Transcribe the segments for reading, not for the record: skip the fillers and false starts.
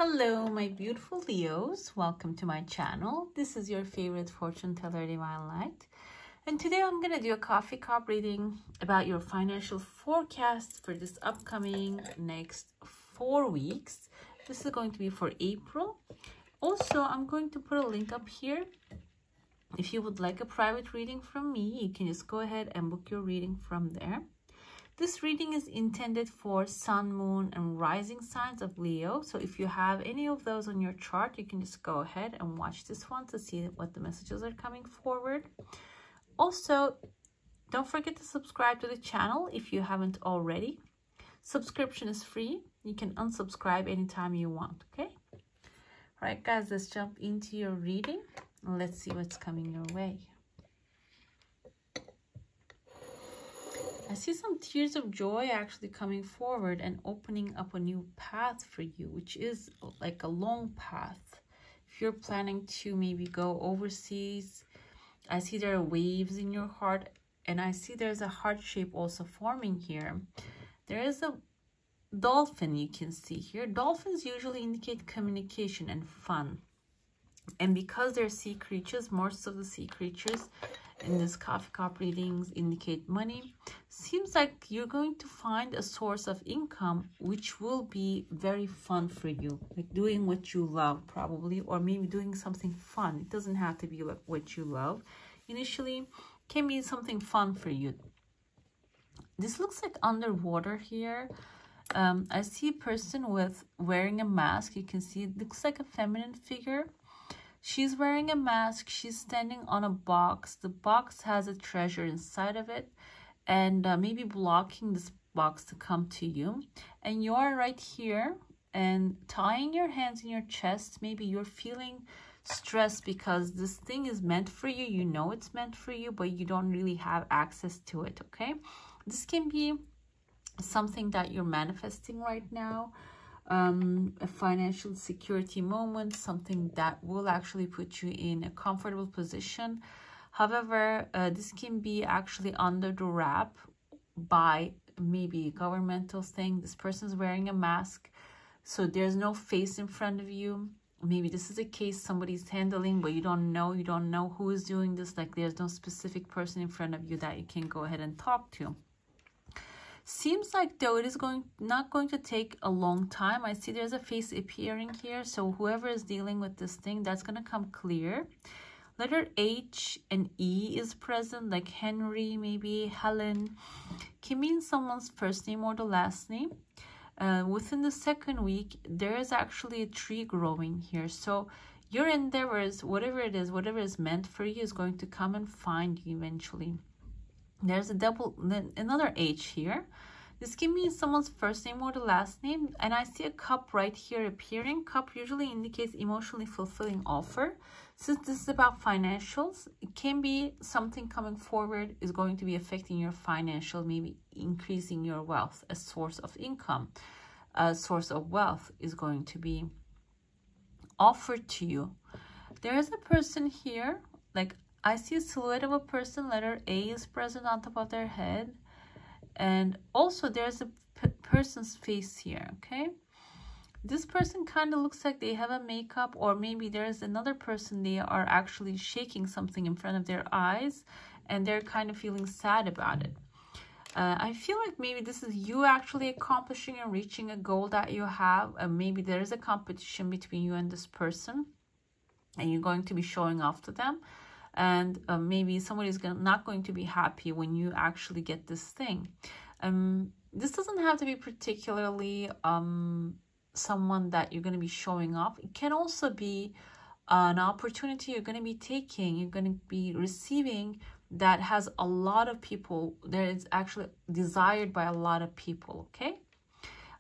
Hello, my beautiful Leos. Welcome to my channel. This is your favorite fortune teller, Divine Light. And today I'm going to do a coffee cup reading about your financial forecast for this upcoming next 4 weeks. This is going to be for April. Also, I'm going to put a link up here. If you would like a private reading from me, you can just go ahead and book your reading from there. This reading is intended for sun, moon, and rising signs of Leo. So if you have any of those on your chart, you can just go ahead and watch this one to see what the messages are coming forward. Also, don't forget to subscribe to the channel if you haven't already. Subscription is free. You can unsubscribe anytime you want, okay? All right, guys, let's jump into your reading. Let's see what's coming your way. I see some tears of joy actually coming forward and opening up a new path for you, which is like a long path. If you're planning to maybe go overseas, I see there are waves in your heart, and I see there's a heart shape also forming here. There is a dolphin you can see here. Dolphins usually indicate communication and fun. And because they're sea creatures, most of the sea creatures in this coffee cup readings indicate money. Seems like you're going to find a source of income which will be very fun for you, like doing what you love probably, or maybe doing something fun. It doesn't have to be like what you love. Initially, can be something fun for you. This looks like underwater here. I see a person with wearing a mask. You can see it looks like a feminine figure. She's wearing a mask. She's standing on a box. The box has a treasure inside of it, and maybe blocking this box to come to you. And you're right here and tying your hands in your chest. Maybe you're feeling stressed because this thing is meant for you. You know it's meant for you, but you don't really have access to it, okay? This can be something that you're manifesting right now. A financial security moment, something that will actually put you in a comfortable position. However, this can be actually under the wrap by maybe a governmental thing. This person's wearing a mask, so there's no face in front of you. Maybe this is a case somebody's handling, but you don't know who is doing this. Like there's no specific person in front of you that you can go ahead and talk to. Seems like though it is not going to take a long time. I see there's a face appearing here. So whoever is dealing with this thing, that's going to come clear. Letter H and E is present, like Henry, maybe Helen. Can mean someone's first name or the last name. Within the second week, there is actually a tree growing here. So your endeavors, whatever it is, whatever is meant for you is going to come and find you eventually. There's another H here. This can mean someone's first name or the last name. And I see a cup right here appearing. Cup usually indicates emotionally fulfilling offer. Since this is about financials, it can be something coming forward is going to be affecting your financial, maybe increasing your wealth. A source of income, a source of wealth is going to be offered to you. There is a person here, like I see a silhouette of a person. Letter A is present on top of their head. And also there's a person's face here, okay? This person kind of looks like they have a makeup, or maybe there's another person, they are actually shaking something in front of their eyes and they're kind of feeling sad about it. I feel like maybe this is you actually accomplishing and reaching a goal that you have. Maybe there is a competition between you and this person and you're going to be showing off to them. And maybe somebody's not going to be happy when you actually get this thing. This doesn't have to be particularly someone that you're going to be showing off. It can also be an opportunity you're going to be taking, you're going to be receiving that has a lot of people. There is actually desired by a lot of people, okay?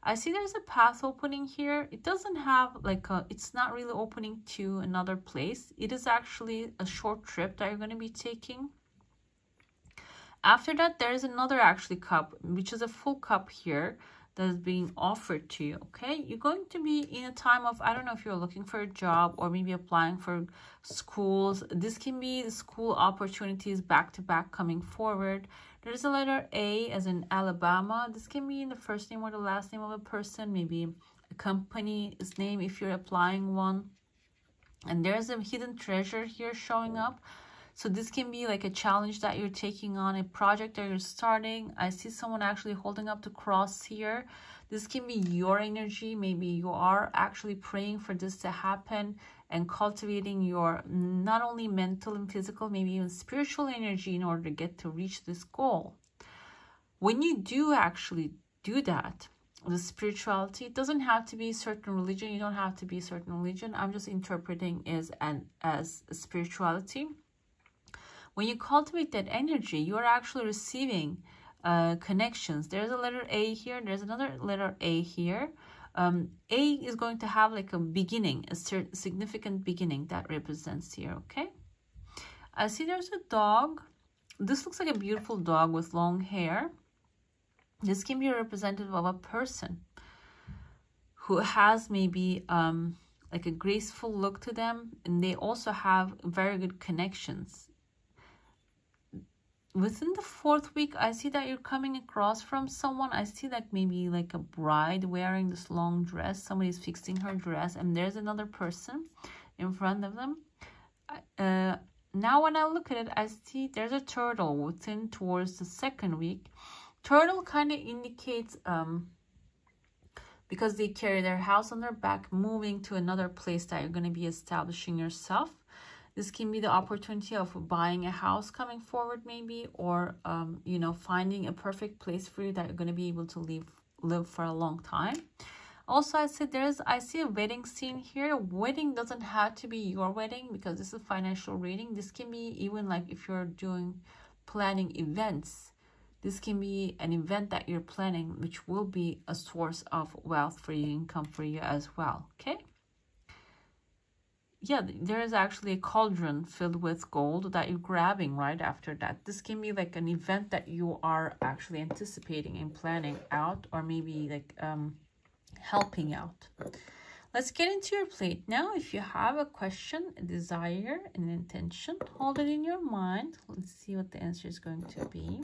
I see there's a path opening here. It doesn't have like it's not really opening to another place. It is actually a short trip that you're going to be taking. After that, there is another actually cup, which is a full cup here that is being offered to you, okay? You're going to be in a time of, I don't know if you're looking for a job or maybe applying for schools. This can be the school opportunities back to back coming forward. There's a letter A as in Alabama. This can be in the first name or the last name of a person, maybe company's name if you're applying one. And there's a hidden treasure here showing up. So this can be like a challenge that you're taking on, a project that you're starting. I see someone actually holding up the cross here. This can be your energy. Maybe you are actually praying for this to happen and cultivating your not only mental and physical, maybe even spiritual energy in order to reach this goal. When you do actually do that, the spirituality, it doesn't have to be a certain religion. You don't have to be a certain religion. I'm just interpreting as a spirituality. When you cultivate that energy, you are actually receiving connections. There's a letter A here. There's another letter A here. A is going to have like a beginning, a significant beginning that represents here, okay? I see there's a dog. This looks like a beautiful dog with long hair. This can be a representative of a person who has maybe like a graceful look to them, and they also have very good connections. Within the 4th week, I see that you're coming across from someone. I see like maybe like a bride wearing this long dress. Somebody's fixing her dress, and there's another person in front of them. Now when I look at it, I see there's a turtle within towards the 2nd week. Turtle kind of indicates because they carry their house on their back, moving to another place that you're going to be establishing yourself. This can be the opportunity of buying a house coming forward maybe, or, you know, finding a perfect place for you that you're going to be able to live for a long time. Also, I see a wedding scene here. Wedding doesn't have to be your wedding because this is a financial reading. This can be even like if you're planning events. This can be an event that you're planning, which will be a source of wealth for you, income for you as well, okay? Yeah, there is actually a cauldron filled with gold that you're grabbing right after that. This can be like an event that you are actually anticipating and planning out, or maybe like helping out. Let's get into your plate now. If you have a question, a desire, an intention, hold it in your mind. Let's see what the answer is going to be.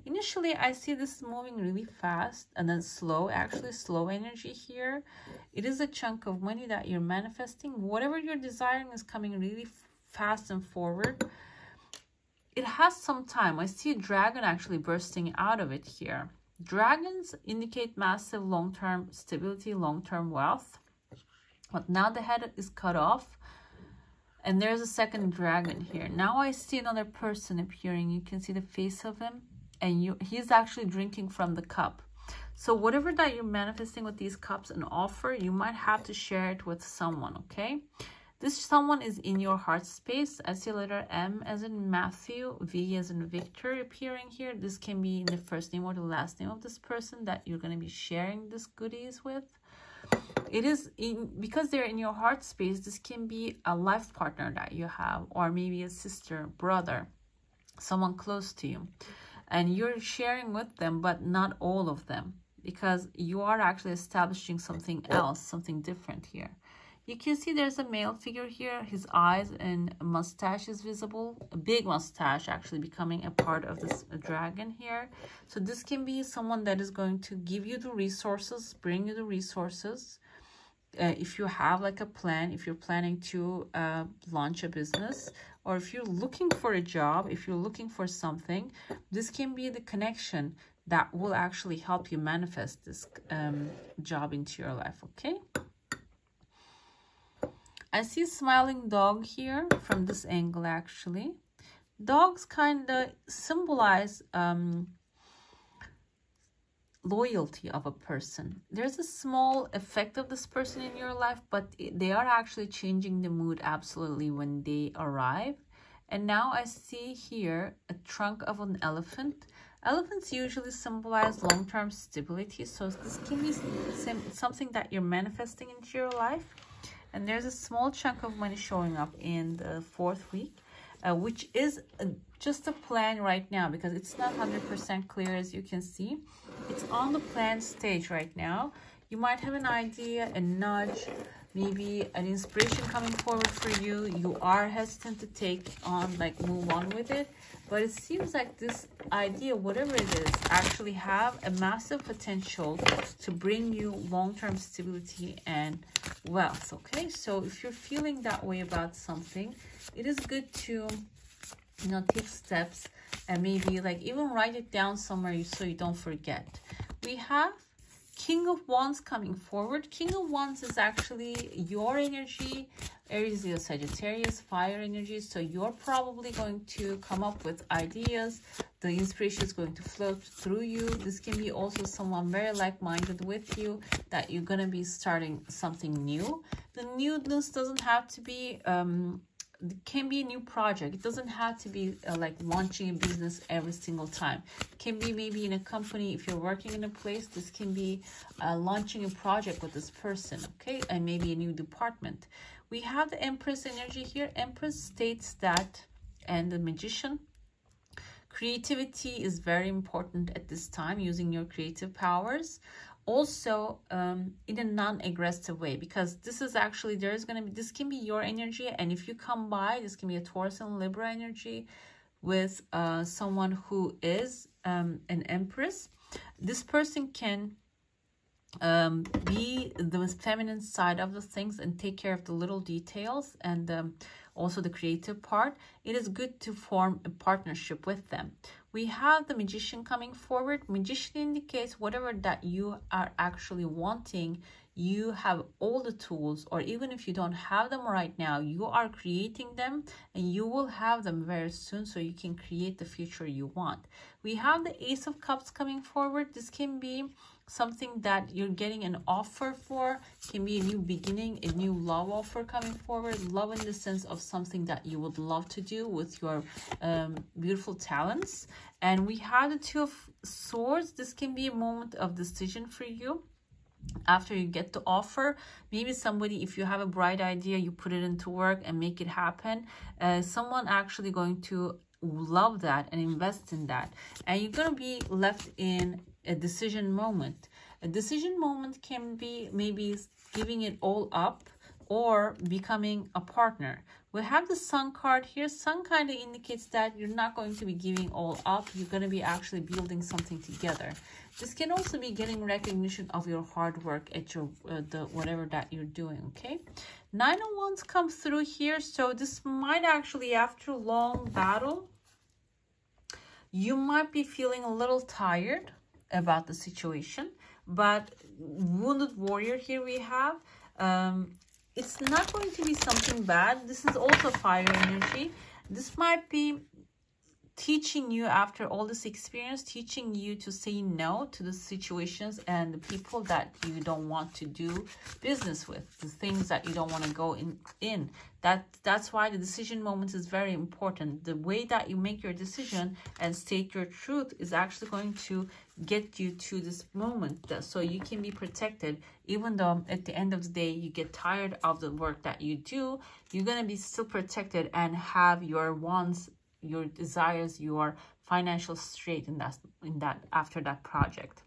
Initially, I see this moving really fast and then slow, actually slow energy here. It is a chunk of money that you're manifesting. Whatever you're desiring is coming really fast and forward. It has some time. I see a dragon actually bursting out of it here. Dragons indicate massive long-term stability, long-term wealth. But now the head is cut off, and there's a second dragon here. Now I see another person appearing. You can see the face of him, and he's actually drinking from the cup. So whatever that you're manifesting with these cups and offer, you might have to share it with someone, okay? This someone is in your heart space. I see a letter M as in Matthew, V as in Victor appearing here. This can be in the first name or the last name of this person that you're going to be sharing this goodies with. It is because they're in your heart space. This can be a life partner that you have, or maybe a sister, brother, someone close to you, and you're sharing with them, but not all of them, because you are actually establishing something else, something different here. You can see there's a male figure here. His eyes and mustache is visible. A big mustache actually becoming a part of this dragon here. So this can be someone that is going to give you the resources, bring you the resources. If you have like a plan, if you're planning to launch a business, or if you're looking for a job, if you're looking for something, this can be the connection that will actually help you manifest this job into your life, okay? I see a smiling dog here from this angle actually. Dogs kind of symbolize loyalty of a person. There's a small effect of this person in your life, but they are actually changing the mood absolutely when they arrive. And now I see here a trunk of an elephant. Elephants usually symbolize long-term stability, so this can be something that you're manifesting into your life. And there's a small chunk of money showing up in the 4th week, which is just a plan right now because it's not 100% clear, as you can see. It's on the plan stage right now. You might have an idea, a nudge, maybe an inspiration coming forward for you. You are hesitant to take on, like move on with it, but it seems like this idea, whatever it is, actually have a massive potential to bring you long-term stability and wealth. Okay, so if you're feeling that way about something, it is good to, you know, take steps and maybe like even write it down somewhere so you don't forget. We have King of Wands coming forward. King of Wands is actually your energy, Aries, Leo, Sagittarius, fire energy. So you're probably going to come up with ideas. The inspiration is going to flow through you. This can be also someone very like-minded with you, that you're going to be starting something new. The newness doesn't have to be it can be a new project. It doesn't have to be like launching a business every single time. It can be maybe in a company. If you're working in a place, this can be launching a project with this person, okay? And maybe a new department. We have the Empress energy here. Empress states that, and the Magician, creativity is very important at this time, using your creative powers. Also in a non-aggressive way, because this is actually, there's going to be, this can be your energy, and if you come by, this can be a Taurus and Libra energy with someone who is an Empress. This person can be the feminine side of the things and take care of the little details and also the creative part. It is good to form a partnership with them. We have the Magician coming forward. Magician indicates whatever that you are actually wanting, you have all the tools, or even if you don't have them right now, you are creating them and you will have them very soon, so you can create the future you want. We have the Ace of Cups coming forward. This can be something that you're getting an offer for, can be a new beginning, a new love offer coming forward. Love in the sense of something that you would love to do with your beautiful talents. And we have the Two of Swords. This can be a moment of decision for you after you get the offer. Maybe somebody, if you have a bright idea, you put it into work and make it happen. Someone actually going to love that and invest in that, and you're going to be left in a decision moment. A decision moment can be maybe giving it all up or becoming a partner. We have the Sun card here. Sun kind of indicates that you're not going to be giving all up. You're going to be actually building something together. This can also be getting recognition of your hard work at your whatever that you're doing, okay? Nine of Wands comes through here. So this might actually, after a long battle, you might be feeling a little tired about the situation, but Wounded Warrior here we have. It's not going to be something bad. This is also fire energy. This might be teaching you, after all this experience, teaching you to say no to the situations and the people that you don't want to do business with, the things that you don't want to go in. That's why the decision moment is very important. The way that you make your decision and state your truth is actually going to get you to this moment, so you can be protected. Even though at the end of the day you get tired of the work that you do, you're going to be still protected and have your wants, your desires, your financial straight in that after that project.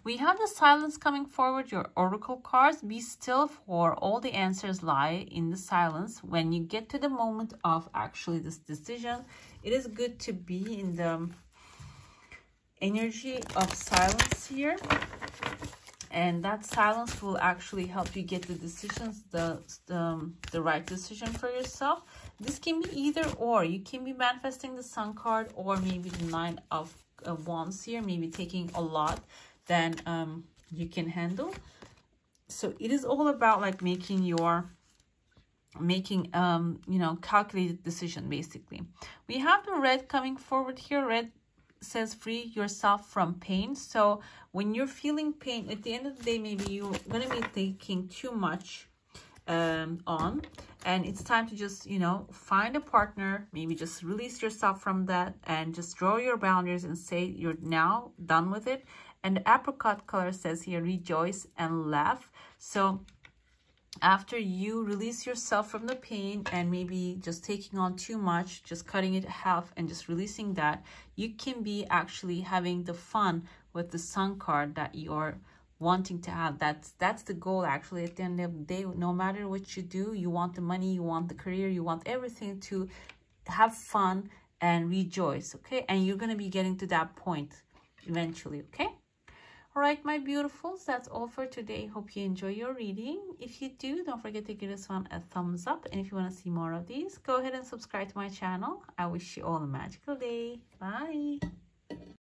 We have the Silence coming forward, your oracle cards. Be still, for all the answers lie in the silence. When you get to the moment of actually this decision, it is good to be in the energy of silence here, and that silence will actually help you get the decisions, the right decision for yourself. This can be either or. You can be manifesting the Sun card, or maybe the Nine of Wands here, maybe taking a lot than you can handle. So it is all about like making you know, calculated decision basically. We have the Red coming forward here. Red says free yourself from pain. So when you're feeling pain, at the end of the day, maybe you're going to be taking too much on, and it's time to just, you know, find a partner, maybe just release yourself from that and just draw your boundaries and say you're now done with it. And the apricot color says here, rejoice and laugh. So after you release yourself from the pain and maybe just taking on too much, just cutting it half and just releasing that, you can be actually having the fun with the Sun card that you're wanting to have. That's the goal, actually. At the end of the day, no matter what you do, you want the money, you want the career, you want everything to have fun and rejoice, okay? And you're going to be getting to that point eventually, okay? All right, my beautifuls, that's all for today. Hope you enjoy your reading. If you do, don't forget to give this one a thumbs up. And if you want to see more of these, go ahead and subscribe to my channel. I wish you all a magical day. Bye.